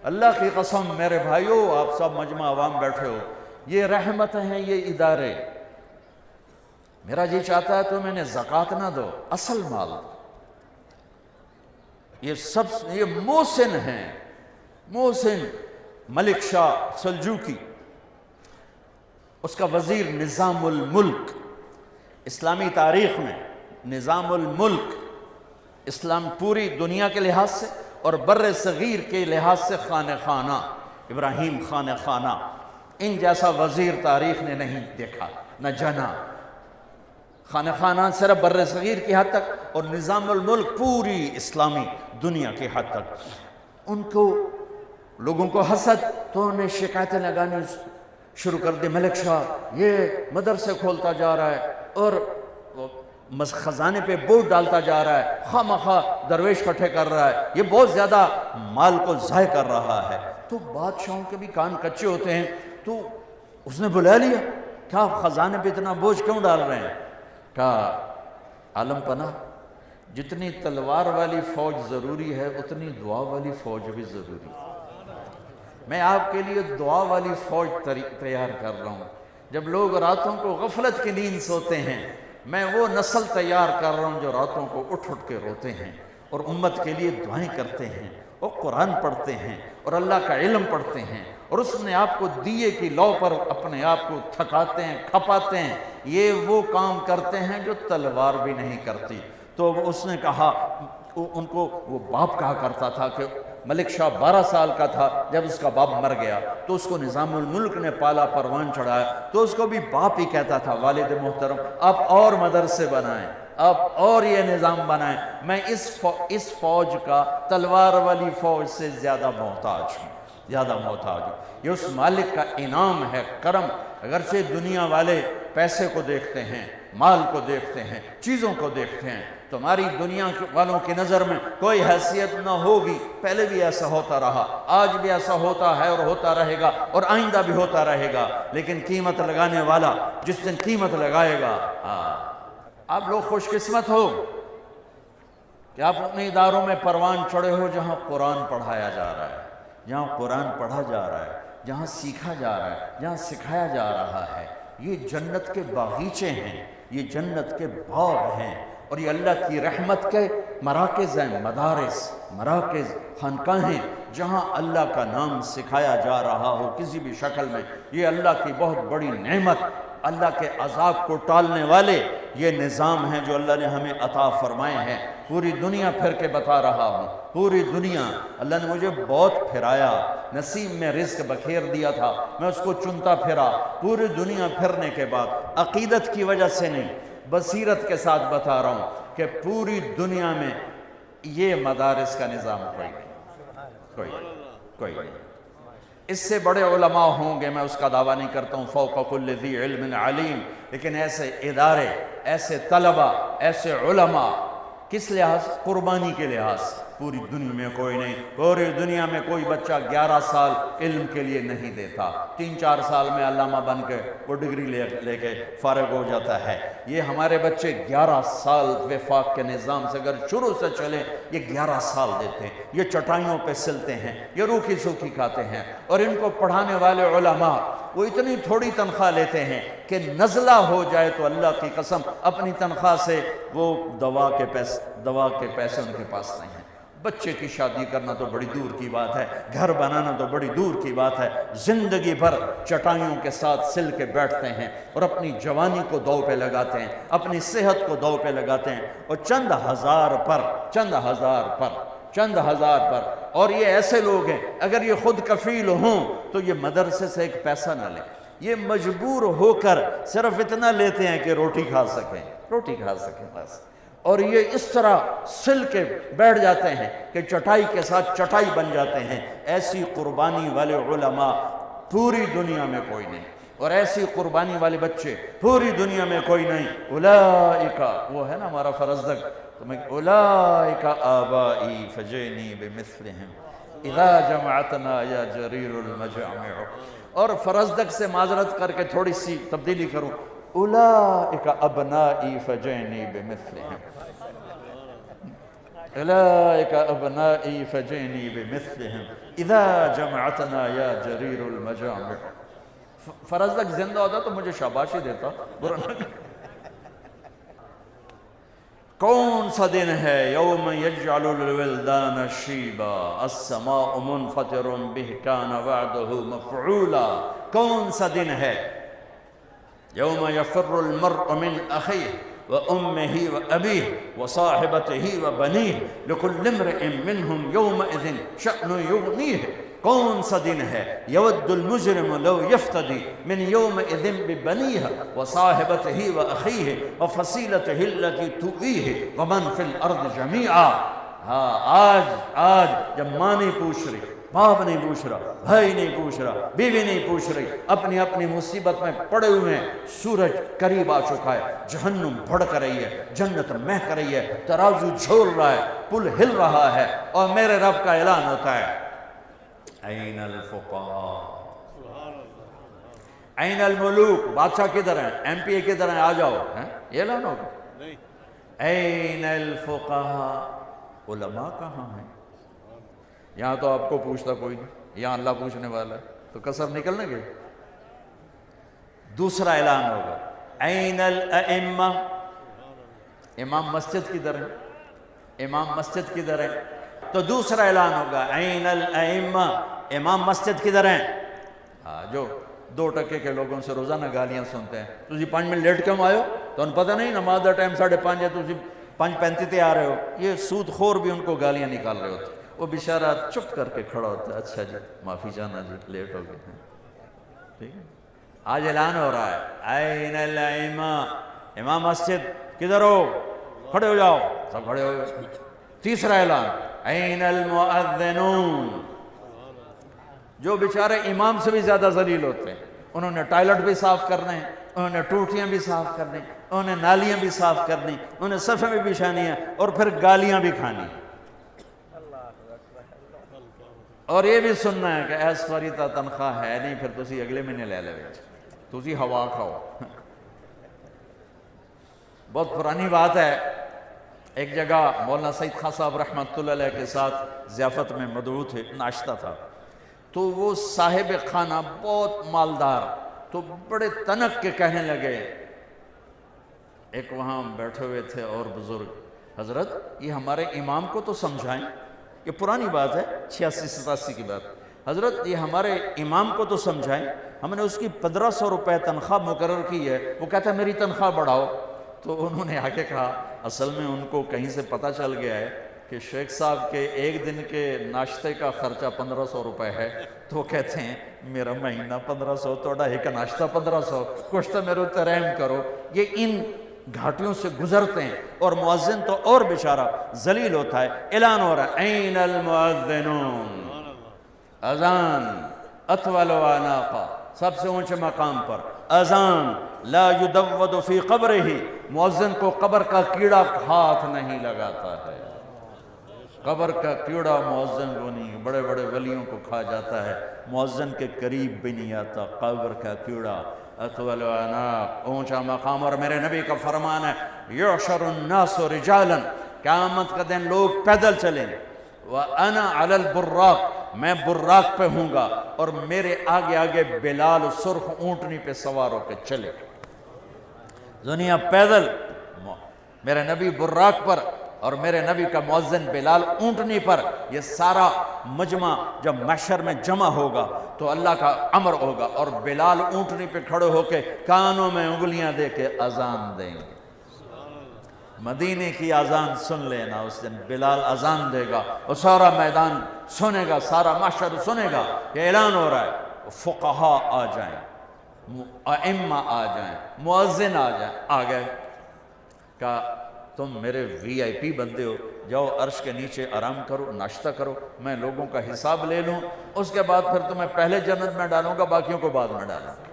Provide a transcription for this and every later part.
اللہ کی قسم میرے بھائیوں، آپ سب مجمع عوام بیٹھے ہو، یہ رحمت ہیں یہ ادارے۔ میرا جی چاہتا ہے تو میں نے زکوٰۃ نہ دو، اصل مال دو۔ یہ محسن ہیں، محسن ملک شاہ سلجوقی، اس کا وزیر نظام الملک، اسلامی تاریخ میں نظام الملک، اسلام پوری دنیا کے لحاظ سے اور بر صغیر کے لحاظ سے خانہ خانہ، ابراہیم خانہ خانہ، ان جیسا وزیر تاریخ نے نہیں دیکھا نہ جنا۔ خانہ خانہ صرف بر صغیر کی حد تک اور نظام الملک پوری اسلامی دنیا کی حد تک۔ ان کو لوگوں کو حسد، تو انہیں شکایتیں لگانی شروع کر دی، ملک شاہ یہ مدرسے کھولتا جا رہا ہے اور خزانے پہ بوجھ ڈالتا جا رہا ہے، خواہ مخواہ درویش کٹھے کر رہا ہے، یہ بہت زیادہ مال کو ضائع کر رہا ہے۔ تو بادشاہوں کے بھی کان کچے ہوتے ہیں، تو اس نے بلا لیا، کیا خزانے پہ اتنا بوجھ کیوں ڈال رہے ہیں؟ کہا عالم پناہ، جتنی تلوار والی فوج ضروری ہے اتنی دعا والی فوج بھی ضروری ہے۔ میں آپ کے لیے دعا والی فوج تیار کر رہا ہوں۔ جب لوگ راتوں کو غفلت کی نیند سوتے ہیں، میں وہ نسل تیار کر رہا ہوں جو راتوں کو اٹھ اٹھ کے روتے ہیں اور امت کے لیے دعائیں کرتے ہیں اور قرآن پڑھتے ہیں اور اللہ کا علم پڑھتے ہیں، اور اس نے آپ کو دیے کی لو پر اپنے آپ کو تھکاتے ہیں، کھپاتے ہیں۔ یہ وہ کام کرتے ہیں جو تلوار بھی نہیں کرتی۔ تو اس نے کہا، ان کو وہ باپ کہا کرتا تھا کہ ملک شاہ 12 سال کا تھا جب اس کا باپ مر گیا، تو اس کو نظام الملک نے پالا، پروان چڑھایا، تو اس کو بھی باپ ہی کہتا تھا، والد محترم آپ اور مدرسے بنائیں، آپ اور یہ نظام بنائیں، میں اس فوج کا تلوار والی فوج سے زیادہ محتاج ہوں، زیادہ محتاج ہوں۔ یہ اس مالک کا انعام ہے، کرم۔ اگرچہ دنیا والے پیسے کو دیکھتے ہیں، مال کو دیکھتے ہیں، چیزوں کو دیکھتے ہیں، تمہاری دنیا والوں کی نظر میں کوئی حیثیت نہ ہوگی، پہلے بھی ایسا ہوتا رہا، آج بھی ایسا ہوتا ہے اور ہوتا رہے گا اور آئندہ بھی ہوتا رہے گا، لیکن قیمت لگانے والا جس دن قیمت لگائے گا، آپ لوگ خوش قسمت ہو کہ آپ اپنے اداروں میں پروان چڑھے ہو جہاں قرآن پڑھایا جا رہا ہے، جہاں قرآن پڑھا جا رہا ہے، جہاں سیکھا جا رہا ہے، جہاں سکھایا جا رہا ہے۔ یہ جنت کے باغیچے ہیں، یہ جنت کے باغ ہیں، اور یہ اللہ کی رحمت کے مراکز ہیں، مراکز خانقاہیں جہاں اللہ کا نام سکھایا جا رہا ہو کسی بھی شکل میں۔ یہ اللہ کی بہت بڑی نعمت، اللہ کے عذاب کو ٹالنے والے یہ نظام ہیں جو اللہ نے ہمیں عطا فرمائے ہیں۔ پوری دنیا پھر کے بتا رہا ہوں، پوری دنیا اللہ نے مجھے بہت پھرایا، نصیب میں رزق بکھیر دیا تھا، میں اس کو چنتا پھرا۔ پوری دنیا پھرنے کے بعد عقیدت کی وجہ سے نہیں، بصیرت کے ساتھ بتا رہا ہوں کہ پوری دنیا میں یہ مدارس کا نظام کوئی نہیں۔ اس سے بڑے علماء ہوں گے، میں اس کا دعویٰ نہیں کرتا ہوں، فوق کل ذی علم علیم، لیکن ایسے ادارے، ایسے طلبہ، ایسے علماء کس لحاظ؟ قربانی کے لحاظ پوری دنیا میں کوئی نہیں۔ پوری دنیا میں کوئی بچہ 11 سال علم کے لیے نہیں دیتا، 3-4 سال میں علامہ بن کے وہ ڈگری لے کے فارغ ہو جاتا ہے۔ یہ ہمارے بچے 11 سال وفاق کے نظام سے اگر شروع سے چلیں، یہ 11 سال دیتے ہیں، یہ چٹائیوں پہ سلتے ہیں، یہ روکھی سوکھی کھاتے ہیں، اور ان کو پڑھانے والے علماء وہ اتنی تھوڑی تنخواہ لیتے ہیں کہ نزلہ ہو جائے تو اللہ کی قسم اپنی تنخواہ سے وہ دوا کے پیسے ان کے پاس نہیں ہیں۔ بچے کی شادی کرنا تو بڑی دور کی بات ہے، گھر بنانا تو بڑی دور کی بات ہے، زندگی بھر چٹائیوں کے ساتھ سل کے بیٹھتے ہیں اور اپنی جوانی کو دو پہ لگاتے ہیں، اپنی صحت کو دو پہ لگاتے ہیں، اور چند ہزار پر اور یہ ایسے لوگ ہیں اگر یہ خود کفیل ہوں تو یہ مدرسے سے ایک پیسہ نہ لیں، یہ مجبور ہو کر صرف اتنا لیتے ہیں کہ روٹی کھا سکیں بس، اور یہ اس طرح سل کے بیٹھ جاتے ہیں کہ چٹائی کے ساتھ چٹائی بن جاتے ہیں۔ ایسی قربانی والے علماء پوری دنیا میں کوئی نہیں، اور ایسی قربانی والے بچے پوری دنیا میں کوئی نہیں۔ اولئک، وہ ہے نا ہمارا فرزدق، اولئک آبائی فجئنی بمثلہم اذا جمعتنا یا جریر المجامع۔ اور فرزدق سے معذرت کر کے تھوڑی سی تبدیلی کروں، اولئک ابنائی فجئنی بمثلہم۔ اولئک ابنائی فجئنی بمثلہم اذا جمعتنا یا جریر المجامع. فرض تک زندہ ہوتا تو مجھے شاباشی دیتا. کون سا دن ہے؟ یوم یجعل الولدان شیبا السماء منفطر به کان وعده مفعولا. کون سا دن ہے؟ یوم یفر المرء من اخیہ وأمه وأبيه وصاحبته وبنيه لكل امرئ منهم يومئذ شأن يغنيه. کون سا دن ہے؟ یود المجرم لو یفتدی من یومئذ ببنیہ وصاحبته وأخیہ وفصیلته التي تؤویہ ومن فی الارض جمیعا. ہاں آج جب ماں نہیں پوچھ رہی، باپ نہیں پوچھ رہا، بھائی نہیں پوچھ رہا، بیوی نہیں پوچھ رہی، اپنی اپنی مصیبت میں پڑے ہوئے ہیں. سورج قریب آ چکا ہے، جہنم بھڑک رہی ہے، جنت مہک رہی ہے، ترازو جھول رہا ہے، پل ہل رہا ہے، اور میرے رب کا اعلان ہوتا ہے این الفقراء این الملوک. بادشاہ کدھر ہیں؟ ایم پی اے کدھر ہیں؟ آ جاؤ. یہ اعلان ہوگا. این الفقراء. علماء کہاں ہیں؟ یہاں تو آپ کو پوچھتا کوئی نہیں، یہاں اللہ پوچھنے والا ہے، تو کسر نکلنے گے. دوسرا اعلان ہوگا این الائمہ. امام مسجد کدھر ہے؟ امام مسجد کدھر ہے؟ تو دوسرا اعلان ہوگا این الائمہ. امام مسجد کدھر ہیں؟ جو 2% کے لوگوں سے روزانہ گالیاں سنتے ہیں. تسی 5 منٹ لیٹ کیوں آئے ہو؟ تو انہیں پتہ نہیں نماز دا ٹائم 5:30 ہے، تسی 5:35 تے آ رہے ہو. یہ سود خور بھی ان کو گالیاں نکال رہے ہوتے. وہ بیچارہ چپ کر کے کھڑا ہوتا ہے، اچھا جی معافی چاہنا جی لیٹ ہو گئے ہیں. ٹھیک ہے. آج اعلان ہو رہا ہے این الائمہ. امام مسجد کدھر ہو؟ کھڑے ہو جاؤ. سب کھڑے ہو گئے. تیسرا اعلان این المؤذنون. جو بیچارے امام سے بھی زیادہ ذلیل ہوتے ہیں، انہوں نے ٹائلٹ بھی صاف کرنے ہیں، انہوں نے ٹوٹیاں بھی صاف کرنی، انہوں نے نالیاں بھی صاف کرنی، انہوں نے صفیں بھی بچھانی ہیں، اور پھر گالیاں بھی کھانی. اور یہ بھی سننا ہے کہ ایس فاری تا تنخواہ ہے نہیں، پھر تسی اگلے مہینے لے لے تسی ہوا کھاؤ. بہت پرانی بات ہے. ایک جگہ مولانا سعید خان صاحب رحمۃ اللہ علیہ کے ساتھ ضیافت میں مدعو تھے، ناشتہ تھا. تو وہ صاحب خانہ بہت مالدار، تو بڑے تنک کے کہنے لگے. ایک وہاں بیٹھے ہوئے تھے اور بزرگ، حضرت یہ ہمارے امام کو تو سمجھائیں. یہ پرانی بات ہے، 86-87 کی بات. حضرت یہ ہمارے امام کو تو سمجھائیں، ہم نے اس کی 1500 روپے تنخواہ مقرر کی ہے، وہ کہتا ہے میری تنخواہ بڑھاؤ. تو انہوں نے آگے کہا اصل میں ان کو کہیں سے پتہ چل گیا ہے کہ شیخ صاحب کے ایک دن کے ناشتے کا خرچہ 1500 روپے ہے. تو وہ کہتے ہیں میرا مہینہ 1500، توڑا ایک ناشتہ 1500، کچھ تو میرے اتنے رحم کرو. یہ ان گھاٹیوں سے گزرتے ہیں، اور مؤذن تو اور بیچارہ ذلیل ہوتا ہے. اعلان ہو رہا ہے این المؤذنون. اذان اطول اعناقا، سب سے اونچے مقام پر اذان. لا یدود فی قبرہ، مؤذن کو قبر کا کیڑا ہاتھ نہیں لگاتا ہے. قبر کا کیڑا مؤذن کو نہیں، بڑے بڑے ولیوں کو کھا جاتا ہے، مؤذن کے قریب بھی نہیں آتا. قبر کا کیڑا اطول اعناق، اونچا مقام. اور میرے نبی کا فرمان ہے یحشر الناس رجالا، قیامت کا دن لوگ پیدل چلیں. وَأَنَا عَلَى الْبُرَّاقِ، میں براق پہ ہوں گا، اور میرے آگے آگے بلال سرخ اونٹنی پہ سوار ہو کے چلے. دنیا پیدل، میرے نبی براق پر، اور میرے نبی کا مؤذن بلال اونٹنی پر. یہ سارا مجمع جب محشر میں جمع ہوگا تو اللہ کا امر ہوگا، اور بلال اونٹنی پہ کھڑے ہو کے کانوں میں انگلیاں دے کے اذان دیں گے. مدینے کی اذان سن لینا. اس دن بلال اذان دے گا، اور سارا میدان سنے گا، سارا محشر سنے گا. یہ اعلان ہو رہا ہے فقہاء آ جائیں، ائمہ آ جائیں، مؤذن آ جائیں. آ گئے. کہا تم میرے وی آئی پی بندے ہو، جاؤ عرش کے نیچے آرام کرو، ناشتہ کرو، میں لوگوں کا حساب لے لوں، اس کے بعد پھر تمہیں پہلے جنت میں ڈالوں گا، باقیوں کو بعد میں ڈالوں گا.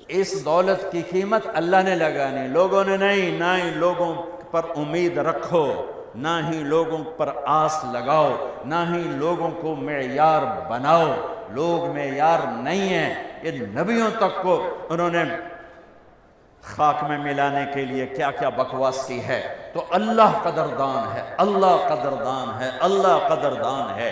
اس دولت کی قیمت اللہ نے لگانی، لوگوں نے نہیں. نہ ہی لوگوں پر امید رکھو، نہ ہی لوگوں پر آس لگاؤ، نہ ہی لوگوں کو معیار بناؤ. لوگ معیار نہیں ہیں. یہ نبیوں تک کو انہوں نے خاک میں ملانے کے لیے کیا کیا بکواس کی ہے، تو اللہ قدردان ہے، اللہ قدردان ہے، اللہ قدردان ہے۔